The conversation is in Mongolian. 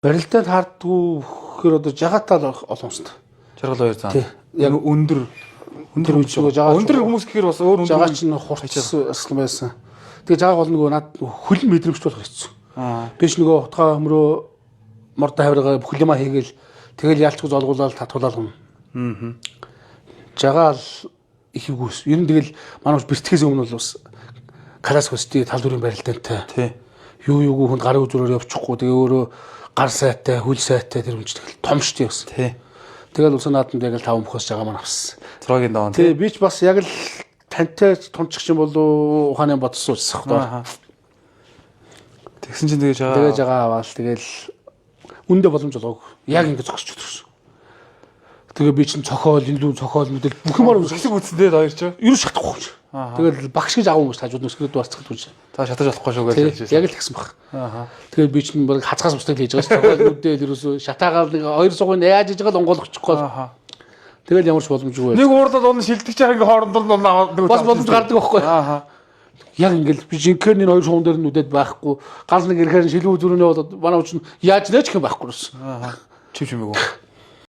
Барилдад хардггүй гэхээр одоо жагаатай олонстой. Жаргал 2 зам. Яг өндөр үчиг жагаа. Өндөр хүмүүс гэхээр бас өөр өндөр. Жагаа чинь хурцсан байсан. Тэгээ жагаа бол нөгөө над хөлн мэдрэмжт болох хэцүү. Биш нөгөө утгаа хөмрөө мордо хавиргаа бүх юма хийгээл тэгэл яалчгүй золгуулаад татуулаад гэнэ. Жагаа л их үгүйс. Ер нь тэгэл манай бэртгэхээс өмнө бол бас класс хөстэй тал бүрийн барилдаантай. Тий. Юу юугүй хүнд гарын үзүүрээр явчихгүй. Тэгээ өөрөө гар сайтай, хөл сайтай тэр хүнч тэгэл том штий бас. Тий. Тэгэл улсын наадамд яг л 5 мөхөөс жагаа маань авсан. 6-гийн даван. Тий, би ч бас яг л тантай тунчих юм болов ухааны бодсон усах доо. Тэгсэн чинь тэгээ жагаа. Тэгээ жагаа аваад тэгэл үндэ боломж олгоо. Яг ингэ зогсож өдрсөн. Тэгээ би чинь цохоол, илүү цохоол мэдэл бүх юмар хэсэг үтсэндээ хоёр ч. Юу шатахгүй. Тэгэл багш гэж авах юм шүү. Хажууд нүсгэд дуусчихд үү. Та шатаж болохгүй шүү гэж хэлж. Яг л тэгсэн баг. Тэгээд би чинь баг хацгаас устдаг хийж байгаа шүү. Цохоолнуудээ ерөөсөө шатаагаал нэг хоёр сугын яаж иж байгаа л онгойлгочихгүй. Тэгэл ямар ч боломжгүй. Нэг уурлаад он шилдэг чагийн хоорондор нь бас боломж гардаг байхгүй. Яг ингээл би жинхэнэ хоёр суган дээр нүдэд байхгүй. Гал нэг ирэхээр шилүү зүрхнээ болоод манай үчин яаж нээч гэх юм байхгүй юусэн. Чив чимээгүй.